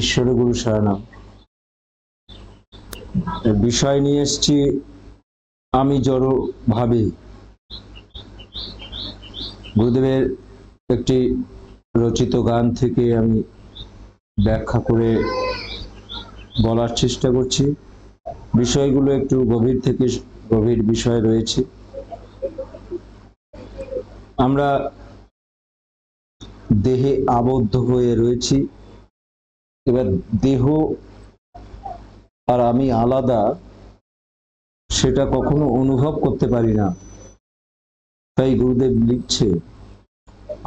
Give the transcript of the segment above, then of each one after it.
ঈশ্বর গুরু শরণম। বিষয় নিয়ে এসেছি আমি জড় ভাবে। গুরুদেবের একটি রচিত গান থেকে আমি ব্যাখ্যা করে বলার চেষ্টা করছি। বিষয়গুলো একটু গভীর থেকে গভীর বিষয় রয়েছে। আমরা দেহে আবদ্ধ হয়ে রয়েছি। এবার দেহ আর আমি আলাদা, সেটা কখনো অনুভব করতে পারি না। তাই গুরুদেব লিখছে,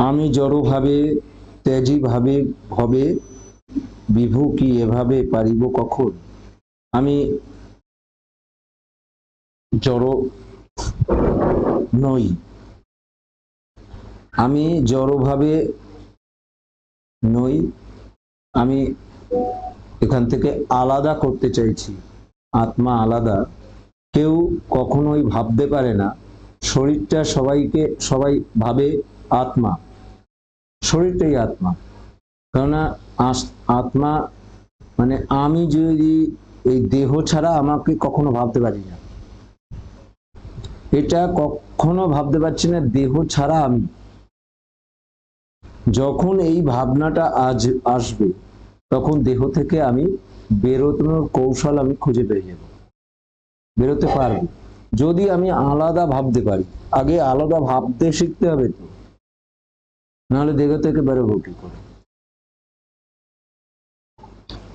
আমি জড়ভাবে ত্যাজি ভাবে ভবে, বিভু কি এভাবে পারিব কখন। আমি জড় নই, আমি জড়ভাবে নই, আমি এখান থেকে আলাদা করতে চাইছি। আত্মা আলাদা, কেউ কখনোই ভাবতে পারে না। শরীরটা সবাই ভাবে আত্মা, শরীরটাই আত্মা। কেননা আত্মা মানে আমি যদি এই দেহ ছাড়া আমাকে কখনো ভাবতে পারি না, এটা কখনো ভাবতে পারছি না দেহ ছাড়া আমি। যখন এই ভাবনাটা আসবে, তখন দেহ থেকে আমি বেরোনোর কৌশল আমি খুঁজে পেয়ে যাব, বেরোতে পারবো। যদি আমি আলাদা ভাবতে পারি, আগে আলাদা ভাবতে শিখতে হবে তো, নাহলে দেহ থেকে বেরোবো কি করে।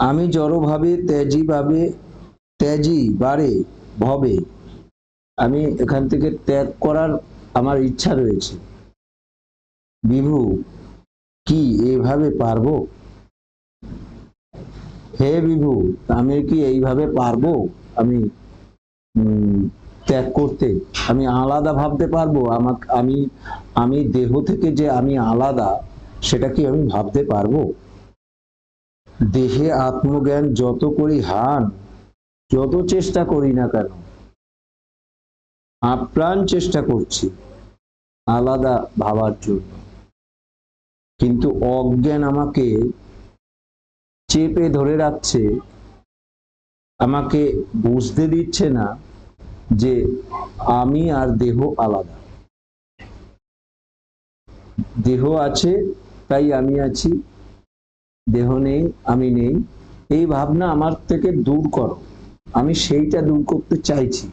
আমি জড়ভাবে ত্যাজি বারে ভবে, আমি এখান থেকে ত্যাগ করার আমার ইচ্ছা রয়েছে। বিভু কি এভাবে পারবো, হে বিভু আমি কি এইভাবে পারবো আমি ত্যাগ করতে, আমি আলাদা ভাবতে পারবো। আমি দেহ থেকে যে আমি আলাদা, সেটা কি আমি ভাবতে পারবো। দেহে আত্মজ্ঞান যত করি হান, যত চেষ্টা করি না কেন, আপ্রাণ চেষ্টা করছি আলাদা ভাবার জন্য, কিন্তু অজ্ঞান আমাকে চেপে ধরে রাখছে, আমাকে বুঝতে দিচ্ছে না যে আমি আর দেহ আলাদা। দেহ আছে তাই আমি আছি, দেহ নেই আমি নেই, এই ভাবনা আমার থেকে দূর করো। আমি সেইটা দূর করতে চাইছি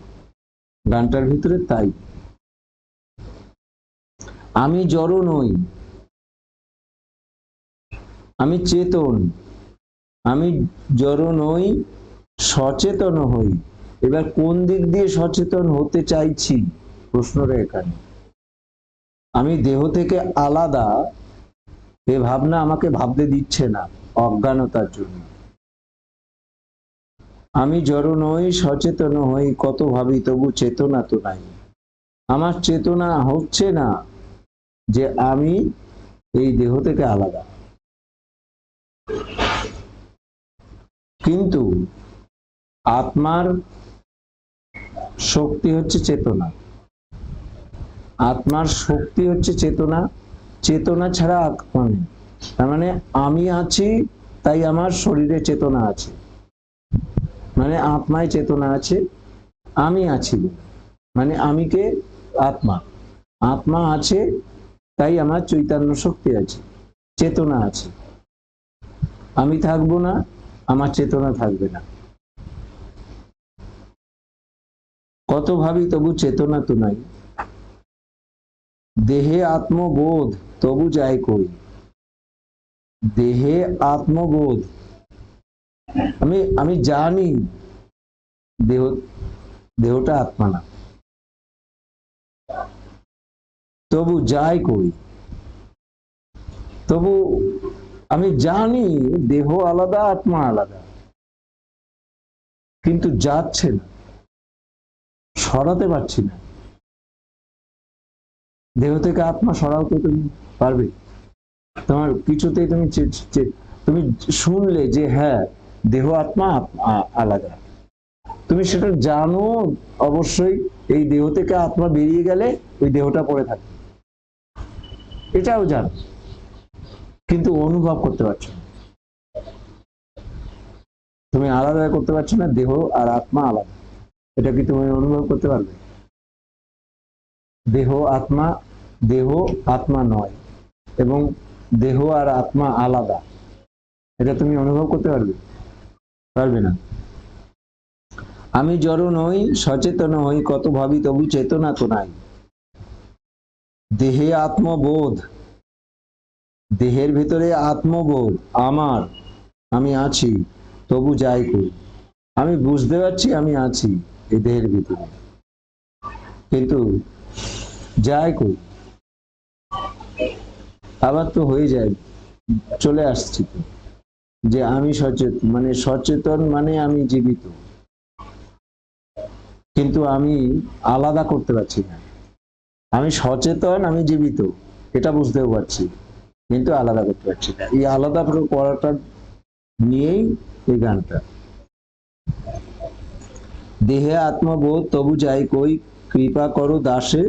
গানটার ভিতরে। তাই আমি জড় নই, আমি চেতন। আমি জড় নই, সচেতন হই। এবার কোন দিক দিয়ে সচেতন হতে চাইছি, প্রশ্নটা এখানে। আমি দেহ থেকে আলাদা, এ ভাবনা আমাকে ভাবতে দিচ্ছে না, অজ্ঞানতার জন্য। আমি জড় নই, সচেতন হই, কত ভাবি তবু চেতনা তো নাই। আমার চেতনা হচ্ছে না যে আমি এই দেহ থেকে আলাদা। কিন্তু আত্মার শক্তি হচ্ছে চেতনা, আত্মার শক্তি হচ্ছে চেতনা। চেতনা ছাড়া আত্মা নেই। তার মানে আমি আছি তাই আমার শরীরে চেতনা আছে, মানে আত্মায় চেতনা আছে। আমি আছি মানে আমি কে, আত্মা। আত্মা আছে তাই আমার চৈতন্য শক্তি আছে, চেতনা আছে। আমি থাকবো না, আমার চেতনা থাকবে না। কত ভাবি তবু চেতনা তো নাই, দেহে আত্মবোধ তবু যায় কই। দেহে আত্মবোধ, আমি জানি দেহ, দেহটা আত্মা না, তবু যায় কই। তবু আমি জানি দেহ আলাদা, আত্মা আলাদা, কিন্তু যাচ্ছে না, সরাতে পারছি না। দেহ থেকে আত্মা সরাও তো তুমি পারবে? তোমার কিছুতেই তুমি শুনলে যে হ্যাঁ দেহ আত্মা আলাদা, তুমি সেটা জানো অবশ্যই। এই দেহ থেকে আত্মা বেরিয়ে গেলে ওই দেহটা পড়ে থাকে, এটাও জানো, কিন্তু অনুভব করতে পারছো না। তুমি আলাদা করতে পারছো না, দেহ আর আত্মা আলাদা। এটা কি তুমি অনুভব করতে পারবে? দেহ আত্মা, দেহ আত্মা নয়, এবং দেহ আর আত্মা আলাদা, এটা তুমি অনুভব করতে পারবে? পারবে না। আমি জড় নই, সচেতন হই, কত ভাবি তবু চেতনা তো নাই। দেহে আত্মবোধ, দেহের ভিতরে আত্মবোধ আমার, আমি আছি, তবু যাই করি। আমি বুঝতে পারছি আমি আছি এই দেহের ভিতরে, কিন্তু যাই করি। আবার তো হয়ে যায়, চলে আসছি তো, যে আমি সচেতন, মানে সচেতন মানে আমি জীবিত, কিন্তু আমি আলাদা করতে পারছি না। আমি সচেতন, আমি জীবিত, এটা বুঝতেও পারছি, কিন্তু আলাদা করতে পারছি না। এই আলাদা করাটা নিয়েই এই গানটা। দেহে আত্মবোধ তবু যাই কই, কৃপা করো দাসে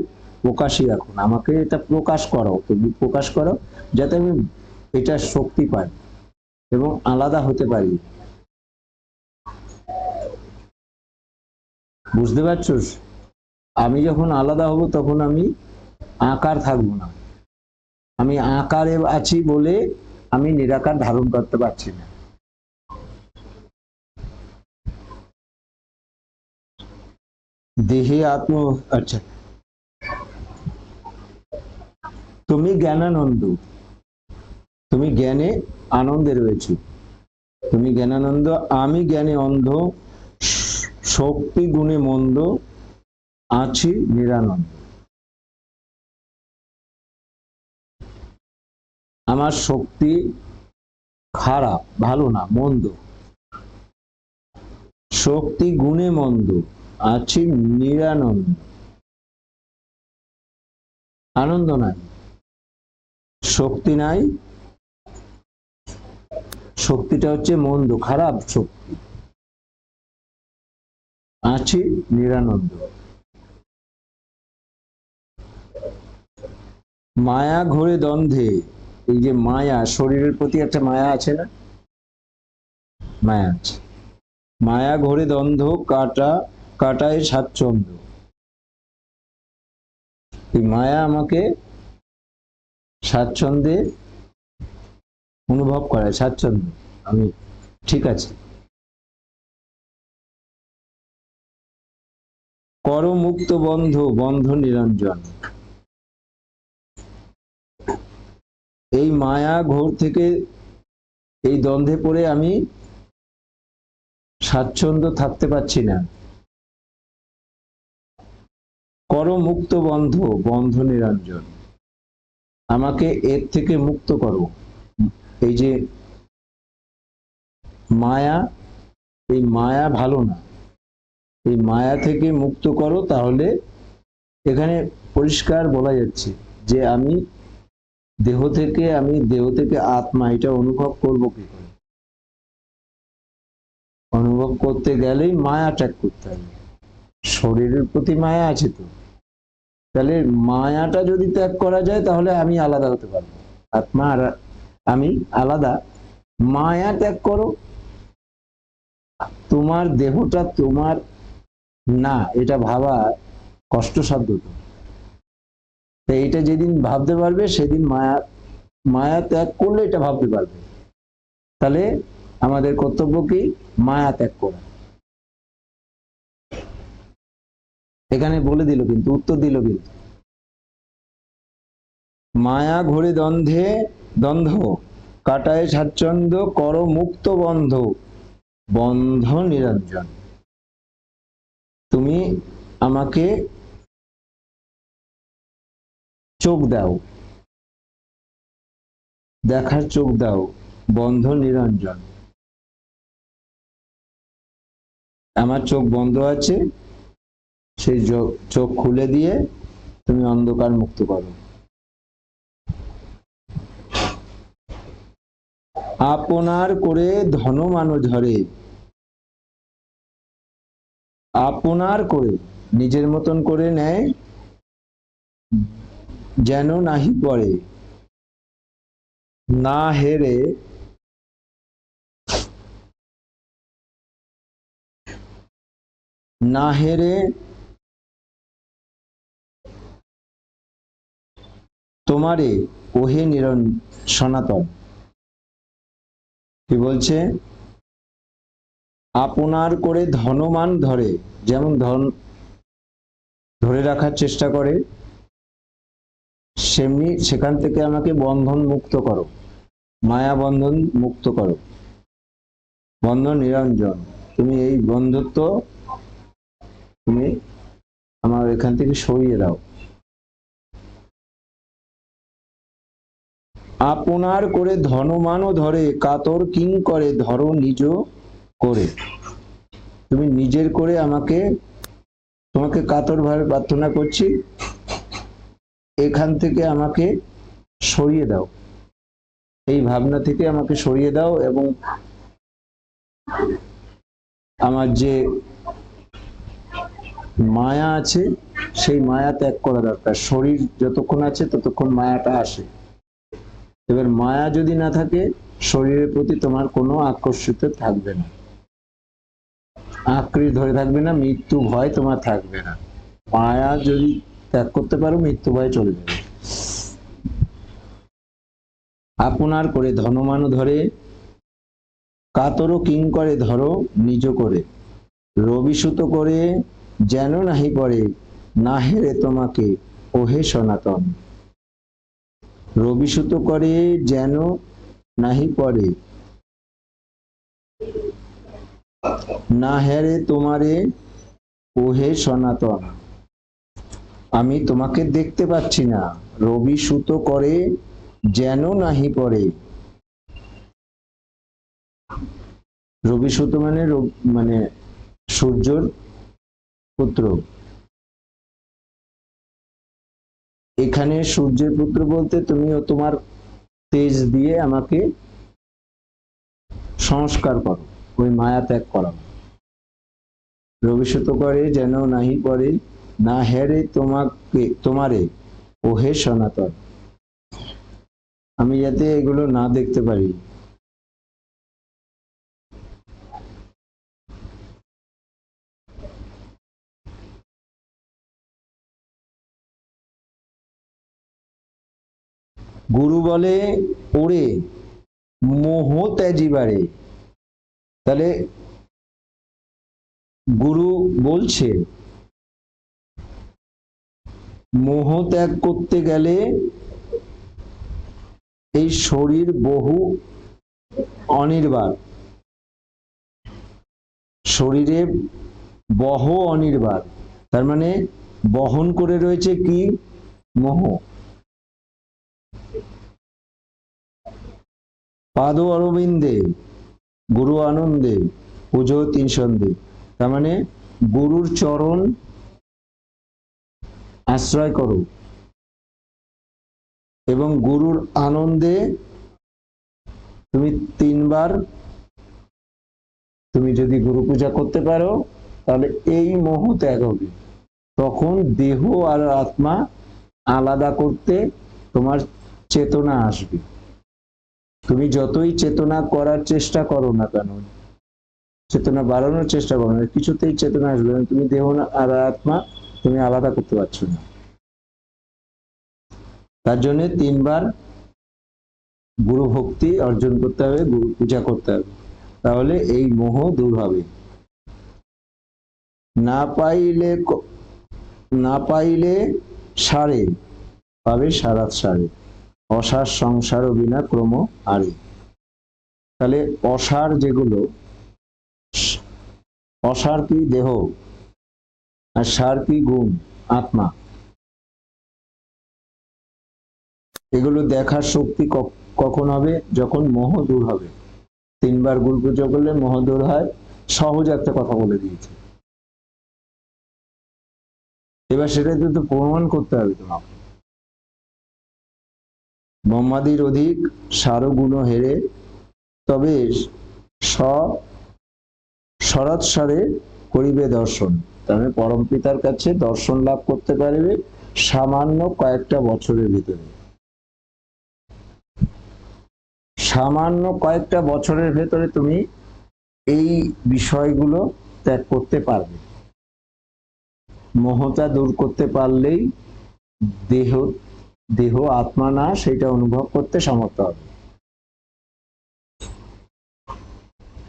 প্রকাশই রাখুন। আমাকে এটা প্রকাশ করো, তুমি প্রকাশ করো, যাতে আমি এটা শক্তি পাই এবং আলাদা হতে পারি। বুঝতে পারছো? আমি যখন আলাদা হব তখন আমি আকার থাকবো না। আমি আকারে আছি বলে আমি নিরাকার ধারণ করতে পারছি না। দেহে আত্ম, আচ্ছা, তুমি জ্ঞানানন্দ, তুমি জ্ঞানে আনন্দে রয়েছো, তুমি জ্ঞানানন্দ, আমি জ্ঞানে অন্ধ, শক্তি গুণে মন্দ, আছি নিরানন্দ। আমার শক্তি খারাপ, ভালো না, মন্দ, শক্তি গুণে মন্দ, আছি নিরানন্দ। আনন্দ নাই, শক্তি নাই, শক্তিটা হচ্ছে মন্দ, খারাপ শক্তি, আছি নিরানন্দ। মায়া ঘোরে দ্বন্দ্বে, এই যে মায়া, শরীরের প্রতি একটা মায়া আছে না? মায়া আছে। মায়া ঘোরে দ্বন্দ্ব, কাটায় স্বাচ্ছন্দ্য। এই মায়া আমাকে স্বাচ্ছন্দ্যে অনুভব করায়, স্বাচ্ছন্দ্য, আমি ঠিক আছে। কর মুক্ত বন্ধ, বন্ধ নিরঞ্জন। এই মায়া ঘোর থেকে, এই দ্বন্দ্বে পড়ে আমি স্বাচ্ছন্দ্য থাকতে পারছি না। কর মুক্ত বন্ধ, বন্ধ নিরঞ্জন। আমাকে এর থেকে মুক্ত করো। এই যে মায়া, এই মায়া ভালো না, এই মায়া থেকে মুক্ত করো। তাহলে এখানে পরিষ্কার বলা যাচ্ছে যে আমি দেহ থেকে আত্মা, এটা অনুভব করবো কি করে? অনুভব করতে গেলেই মায়া ত্যাগ করতে হবে। শরীরের প্রতি মায়া আছে তো, তাহলে মায়াটা যদি ত্যাগ করা যায় তাহলে আমি আলাদা হতে পারবো। আত্মা আর আমি আলাদা। মায়া ত্যাগ করো, তোমার দেহটা তোমার না, এটা ভাবা কষ্টসাধ্য। তো এইটা যেদিন ভাবতে পারবে সেদিন মায়া ত্যাগ করলে এটা ভাবতে পারবে। তাহলে আমাদের কর্তব্য কি? মায়া ত্যাগ করা। এখানে বলে দিল, কিন্তু উত্তর দিল কিন্তু, মায়া ঘোরে দ্বন্দ্ব, কাটায় স্বাচ্ছন্দ্য, কর মুক্ত বন্ধ, বন্ধ নিরঞ্জন। তুমি আমাকে চোখ দাও, দেখার চোখ দাও, বন্ধ নিরঞ্জন। আমার চোখ বন্ধ আছে, সেই চোখ খুলে দিয়ে তুমি অন্ধকার মুক্ত করো। আপনার করে ধন মানো ঝরে, আপনার করে, নিজের মতন করে নেয়, যেন নাহি পড়ে, না হেরে না হেরে তোমারে ওহে সনাতন। কি বলছে? আপনার করে ধনমান ধরে, যেমন ধন ধরে রাখার চেষ্টা করে, সেমনি সেখান থেকে আমাকে বন্ধন মুক্ত করো, মায়া বন্ধন মুক্ত করো। বন্ধন নিরঞ্জন, তুমি এই বন্ধুত্ব তুমি আমার এখান থেকে সরিয়ে দাও। আপনার করে ধনমানও ধরে, কাতর কিং করে ধরো নিজ করে। তুমি নিজের করে আমাকে, তোমাকে কাতর ভাবে প্রার্থনা করছি, এখান থেকে আমাকে সরিয়ে দাও, এই ভাবনা থেকে আমাকে সরিয়ে দাও, এবং আমার যে মায়া আছে সেই মায়া ত্যাগ করা দরকার। শরীর যতক্ষণ আছে ততক্ষণ মায়াটা আসে। এবার মায়া যদি না থাকে, শরীরের প্রতি তোমার কোনো আকর্ষিত থাকবে না, আঁকড়ে ধরে থাকবে না, মৃত্যু ভয় তোমার থাকবে না। মায়া যদি ত্যাগ করতে পারো, মৃত্যু ভয় চলে যাবে। আপনার করে ধনমান ধরে, কাতরও কিং করে ধরো নিজ করে। রবিসুত করে যেন নাহি পড়ে, না হেরে তোমাকে ওহে সনাতন। রবিসুত করে যেন নাহি পড়ে, না হেরে তোমারে ওহে সনাতন। আমি তোমাকে দেখতে পাচ্ছি না, রবি সুত করে যেন নাহি পড়ে। রবি সুত মানে মানে সূর্যর পুত্র। এখানে সূর্যের পুত্র বলতে তুমিও তোমার তেজ দিয়ে আমাকে সংস্কার করো, ওই মায়া ত্যাগ করো। রবিসুত করে যেন নাহি পড়ে, না হেরে তোমাকে তোমারে ওহে সনাতন। আমি যাতে এগুলো না দেখতে পারি। গুরু বলে ওরে মোহ ত্যাজিবারে। তাহলে গুরু বলছে মোহ ত্যাগ করতে গেলে এই শরীর বহু অনির্বাণ, শরীরে বহ অনির্বাণ, তার মানে বহন করে রয়েছে কি? মোহ। পাদ অরবিন্দে গুরু আনন্দে পুজো তিন সন্ধে। তার মানে গুরুর চরণ আশ্রয় করো, এবং গুরুর আনন্দে তুমি তিনবার, তুমি যদি গুরু পূজা করতে পারো তাহলে এই মোহ ত্যাগ হবে। তখন দেহ আর আত্মা আলাদা করতে তোমার চেতনা আসবে। তুমি যতই চেতনা করার চেষ্টা করো না কেন, চেতনা বাড়ানোর চেষ্টা করো না, কিছুতেই চেতনা আসবে না। তুমি দেহ আর আত্মা তুমি আলাদা করতে পারছো না। তার জন্য তিনবার গুরু ভক্তি অর্জন করতে হবে, গুরু পূজা করতে হবে, তাহলে এই মোহ দূর হবে। না পাইলে সারে পাবে সারাত সারে, অসার সংসার বিনা ক্রম হারে। তাহলে অসার যেগুলো, অসার কি দেহ, আর সার কি গুণ আত্মা, এগুলো দেখার শক্তি কখন হবে? যখন মোহ দূর হবে। তিনবার গুরু পুজো করলে মোহ দূর হয়। সহজ একটা কথা বলে দিয়েছে, এবার সেটা কিন্তু প্রমাণ করতে হবে তোমাকে। ব্রহ্মাদির অধিক সার গুণ হেরে, তবে শরৎ সারে করিবে দর্শন। তাহলে পরম পিতার কাছে দর্শন লাভ করতে পারবে সামান্য কয়েকটা বছরের ভিতরে। সামান্য কয়েকটা বছরের ভেতরে তুমি এই বিষয়গুলো ত্যাগ করতে পারবে। মোহটা দূর করতে পারলেই দেহ দেহ আত্মা না সেটা অনুভব করতে সমর্থ হবে।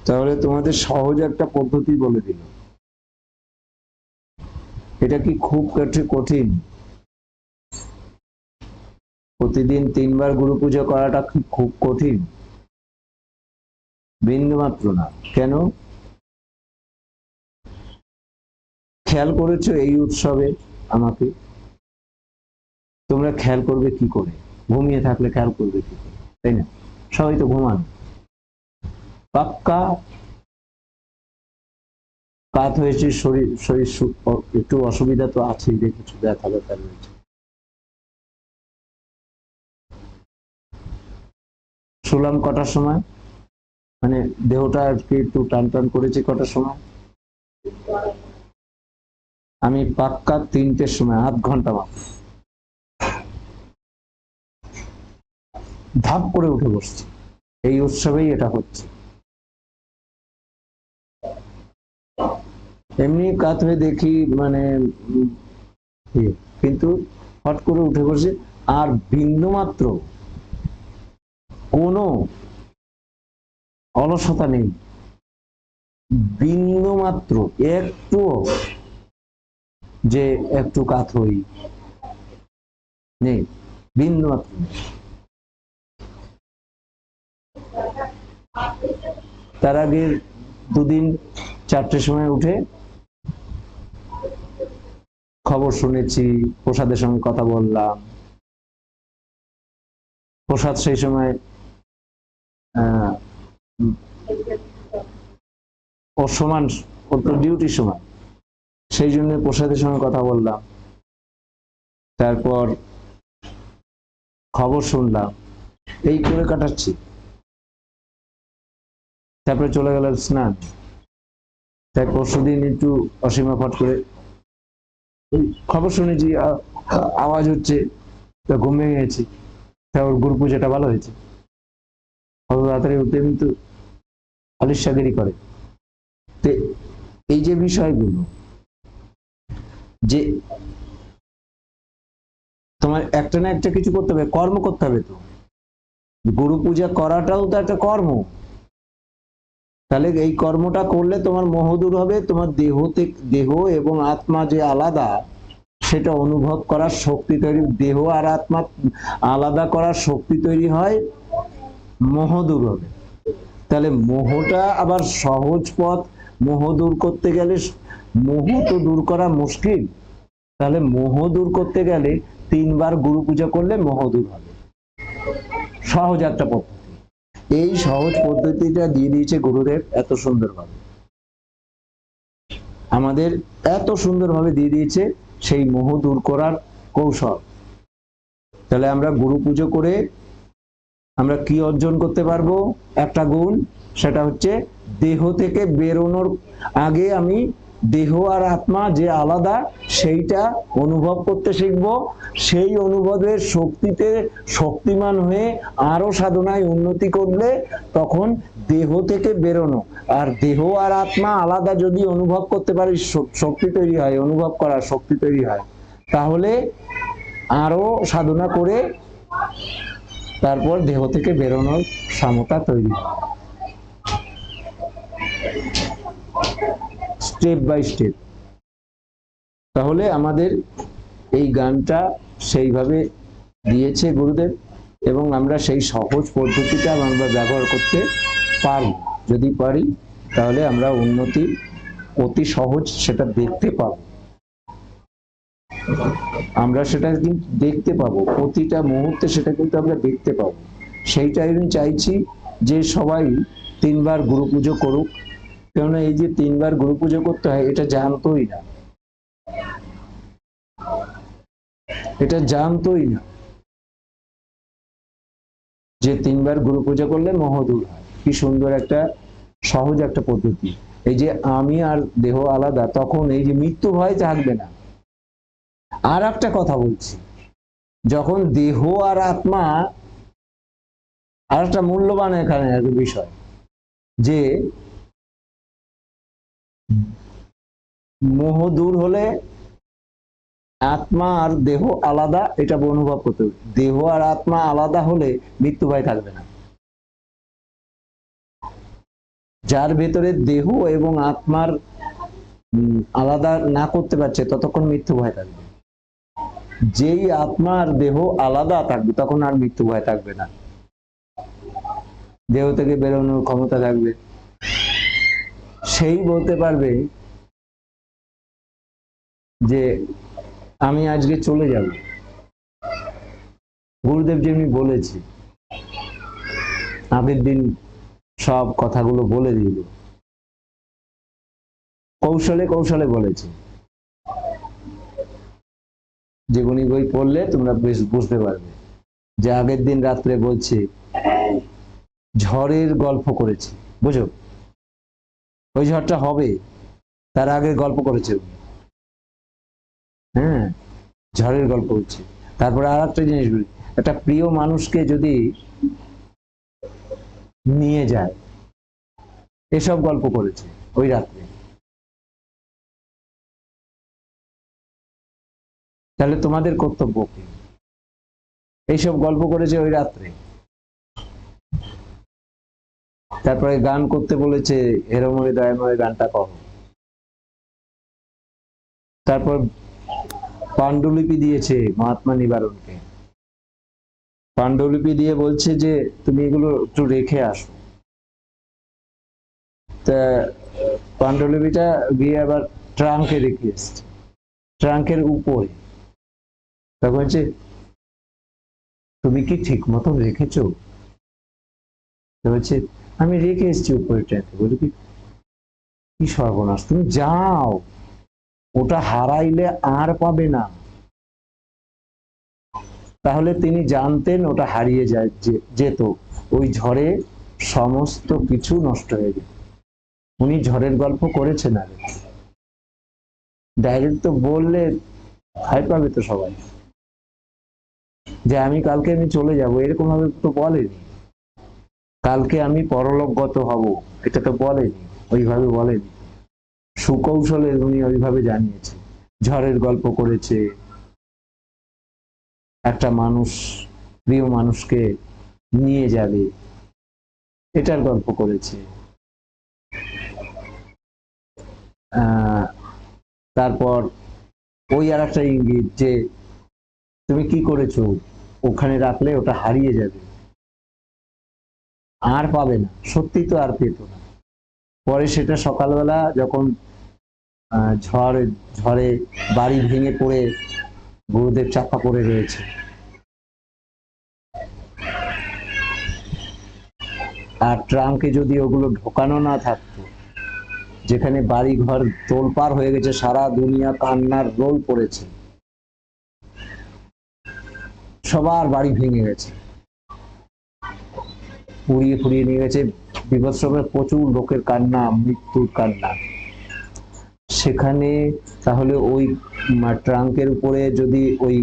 তাহলে তোমাদের সহজ একটা পদ্ধতি বলে দিল। এটা কি খুব কঠিন? প্রতিদিন 3 বার গুরু পূজা করাটা কি খুব কঠিন? বিন্দুমাত্র না। কেন? খেয়াল করেছো এই উৎসবে আমাকে? তোমরা খেয়াল করবে কি করে? ঘুমিয়ে থাকলে খেয়াল করবে কি করে, তাই না? সবাই তো ঘুমান। পাক্কা কাত হয়েছে, শরীর শরীর একটু অসুবিধা তো আছেই, দেখেছো ব্যথা ব্যথা রয়েছে। শুলাম কটার সময়? মানে দেহটা আজকে একটু টান টান করেছে কটার সময়? আমি পাক্কা 3টের সময়, আধ ঘন্টা মাত্র ধাপ করে উঠে বসছি। এই উৎসবেই এটা হচ্ছে। এমনি কাত হয়ে দেখি মানে কিন্তু হট করে উঠে বসে, আর বিন্দু মাত্র কোনো অলসতা নেই, বিন্দু মাত্র একটু যে একটু কাত হই নেই, বিন্দু মাত্র। তার আগে দুদিন 4টের সময় উঠে খবর শুনেছি, প্রসাদের সঙ্গে কথা বললাম। প্রসাদ সেই সময় ওর সমান, ওর তো ডিউটির সময়, সেই জন্য প্রসাদের সঙ্গে কথা বললাম। তারপর খবর শুনলাম, এই করে কাটাচ্ছি। তারপরে চলে গেল স্নান। তাই পরশুদিন একটু অসীমা ফট করে খবর শুনেছি, আওয়াজ হচ্ছে, তা ঘুম ভেঙে গেছি। তা ওর গুরু পূজাটা ভালো হয়েছে। অত তাড়াতাড়ি উঠতে কিন্তু আলিশাগিরি করে। এই যে বিষয়গুলো, যে তোমার একটা না একটা কিছু করতে হবে, কর্ম করতে হবে। তো গুরু পূজা করাটাও তো একটা কর্ম। তাহলে এই কর্মটা করলে তোমার মোহ দূর হবে, তোমার দেহ এবং আত্মা যে আলাদা সেটা অনুভব করার শক্তি তৈরি, দেহ আর আত্মা আলাদা করার শক্তি তৈরি হয়, মোহ দূর হবে। তাহলে মোহটা আবার সহজ পথ। মোহ দূর করতে গেলে, মোহ তো দূর করা মুশকিল, তাহলে মোহ দূর করতে গেলে 3 বার গুরু পূজা করলে মোহ দূর হবে। সহজ একটা পদ্ধতি। এই সহজ পদ্ধতিটা দিয়ে দিয়েছে গুরুদেব এত সুন্দরভাবে, আমাদের এত সুন্দরভাবে দিয়ে দিয়েছে সেই মোহ দূর করার কৌশল। তাহলে আমরা গুরু পুজো করে আমরা কি অর্জন করতে পারবো? একটা গুণ, সেটা হচ্ছে দেহ থেকে বেরোনোর আগে আমি দেহ আর আত্মা যে আলাদা সেইটা অনুভব করতে শিখবো। সেই অনুভবের শক্তিতে শক্তিমান হয়ে আরো সাধনায় উন্নতি করলে তখন দেহ থেকে বেরোনো আর দেহ আর আত্মা আলাদা যদি অনুভব করতে পারি, শক্তি তৈরি হয়, অনুভব করার শক্তি তৈরি হয়, তাহলে আরো সাধনা করে তারপর দেহ থেকে বেরোনোর ক্ষমতা তৈরি হয়, স্টেপ বাই স্টেপ। তাহলে আমাদের এই গানটা সেইভাবে দিয়েছে গুরুদেব, এবং আমরা সেই সহজ পদ্ধতিটা আমরা ব্যবহার করতে পারব। যদি পারি তাহলে আমরা উন্নতি অতি সহজ সেটা দেখতে পাবো। আমরা সেটা কিন্তু দেখতে পাবো, প্রতিটা মুহূর্তে সেটা কিন্তু আমরা দেখতে পাবো। সেইটাই আমি চাইছি যে সবাই 3 বার গুরু পুজো করুক। কেননা এই যে 3 বার গুরু পুজো করতে হয় এটা জানতোই না, এটা জানতোই না যে 3 বার গুরু পূজা করলে মোহ দূর হয়। কি সুন্দর একটা সহজ একটা পদ্ধতি। এই যে আমি আর দেহ আলাদা, তখন এই যে মৃত্যু ভয় থাকবে না। আর একটা কথা বলছি, যখন দেহ আর আত্মা, আর একটা মূল্যবান এখানে একটা বিষয়, যে মোহ দূর হলে আত্মা আর দেহ আলাদা, এটা অনুভব করতে হবে। দেহ আর আত্মা আলাদা হলে মৃত্যু ভয় থাকবে না। যার ভেতরে দেহ এবং আত্মার আলাদা না করতে পারছে ততক্ষণ মৃত্যু ভয় থাকবে। যেই আত্মা আর দেহ আলাদা থাকবে তখন আর মৃত্যু ভয় থাকবে না, দেহ থেকে বেরোনোর ক্ষমতা থাকবে। সেই বলতে পারবে যে আমি আজকে চলে যাব। গুরুদেব যেমনি বলেছে, আগের দিন সব কথাগুলো বলে দিল, কৌশলে কৌশলে বলেছে। জীবনী বই পড়লে তোমরা বেশ বুঝতে পারবে যে আগের দিন রাত্রে বলছে ঝড়ের গল্প করেছে, বুঝো? ওই ঝড়টা হবে তার আগে গল্প করেছে। হ্যাঁ, ঝড়ের গল্প হচ্ছে। তারপরে আর একটা জিনিস বলি, একটা প্রিয় মানুষকে যদি নিয়ে যায়, এসব গল্প করেছে ওই রাত্রে। তাহলে তোমাদের কর্তব্য কি? এইসব গল্প করেছে ওই রাত্রে। তারপরে গান করতে বলেছে, হেরময় দয়াময় গানটা করো। তারপর পাণ্ডুলিপি দিয়েছে মহাত্মা নিবারণকে, পাণ্ডুলিপি দিয়ে বলছে যে তুমি এগুলো একটু রেখে আসো। তা পাণ্ডুলিপিটা গিয়ে আবার ট্রাঙ্কে রেখে এসছে, ট্রাঙ্কের উপরে। তখন বলছে তুমি কি ঠিক মতো রেখেছো? বলছে আমি রেখে এসেছি উপরে ট্রাঙ্কে। বলি কি সর্বনাশ, তুমি যাও, ওটা হারাইলে আর পাবে না। তাহলে তিনি জানতেন ওটা হারিয়ে যেত, ওই ঝড়ে সমস্ত কিছু নষ্ট হয়ে যেত। উনি ঝড়ের গল্প করেছেন আগে, ডাইরেক্ট তো বললে ভয় পাবে তো সবাই, যে আমি কালকে আমি চলে যাব, এরকম ভাবে তো বলেনি। কালকে আমি পরলোকগত হব, এটা তো বলেনি, ওইভাবে বলেনি। সুকৌশলে উনি ওইভাবে জানিয়েছে। ঝড়ের গল্প করেছে, একটা মানুষ প্রিয় মানুষকে নিয়ে যাবে, এটার গল্প করেছে। তারপর ওই আর একটা ইঙ্গিত যে তুমি কি করেছো, ওখানে রাখলে ওটা হারিয়ে যাবে, আর পাবে না। সত্যি তো আর পেত না। পরে সেটা সকালবেলা যখন ঝড়ে ঝড়ে বাড়ি ভেঙে পড়ে গুরুদেব চাপা পড়ে রয়েছে, আর ট্রাঙ্কে যদি ওগুলো ঢোকানো না থাকতো, যেখানে বাড়ি ঘর তোলপাড় হয়ে গেছে, সারা দুনিয়া কান্নার রোল পড়েছে, সবার বাড়ি ভেঙে গেছে, পুড়িয়ে ফুরিয়ে নিয়ে গেছে, বিভৎসভাবে প্রচুর লোকের কান্না, মৃত্যুর কান্না। সেখানে তাহলে ওই ট্রাঙ্কের উপরে যদি ওই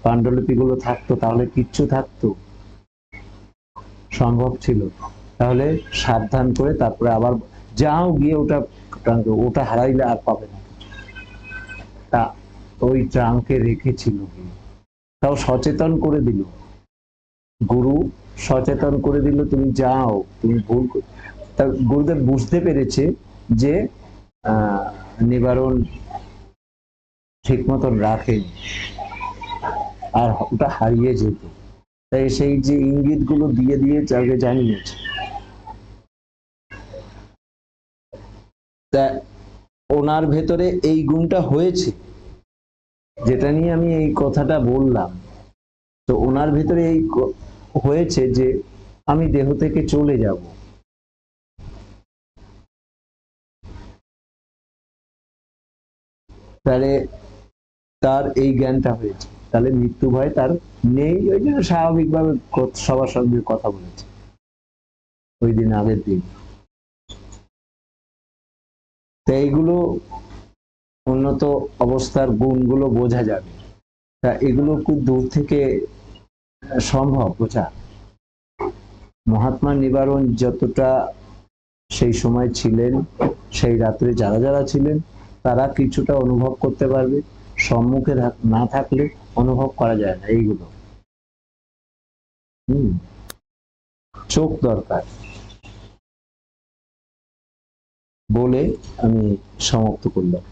পাণ্ডুলিপিগুলো থাকতো তাহলে কিচ্ছু থাকতো? সম্ভব ছিল? তাহলে সাবধান করে তারপরে আবার যাও, গিয়ে ওটা ট্রাঙ্কে, ওটা হারাইলে আর পাবে না। তা ওই ট্রাঙ্কে রেখেছিল কি, তাও সচেতন করে দিল, গুরু সচেতন করে দিল, তুমি যাও, তুমি ভুল। গুরুদেব বুঝতে পেরেছে যে নিবারণ ঠিক মতন রাখেনি, আর ওটা হারিয়ে যেত। তাই সেই যে ইঙ্গিত গুলো দিয়ে দিয়ে তাকে জানিয়েছে। তা ওনার ভেতরে এই গুণটা হয়েছে, যেটা নিয়ে আমি এই কথাটা বললাম। তো ওনার ভেতরে এই হয়েছে যে আমি দেহ থেকে চলে যাব, তাহলে তার এই জ্ঞানটা হয়েছে, তাহলে মৃত্যু ভয় তার নেই। ওই জন্য স্বাভাবিকভাবে সবার সঙ্গে কথা বলেছে ওই দিন, আগের দিন। তো এইগুলো উন্নত অবস্থার গুণগুলো বোঝা যাবে। তা এগুলো খুব দূর থেকে সম্ভব বোঝা। মহাত্মা নিবারণ যতটা সেই সময় ছিলেন, সেই রাত্রে যারা যারা ছিলেন তারা কিছুটা অনুভব করতে পারবে। সম্মুখে না থাকলে অনুভব করা যায় না এইগুলো। চোখ দরকার বলে আমি সমাপ্ত করলাম।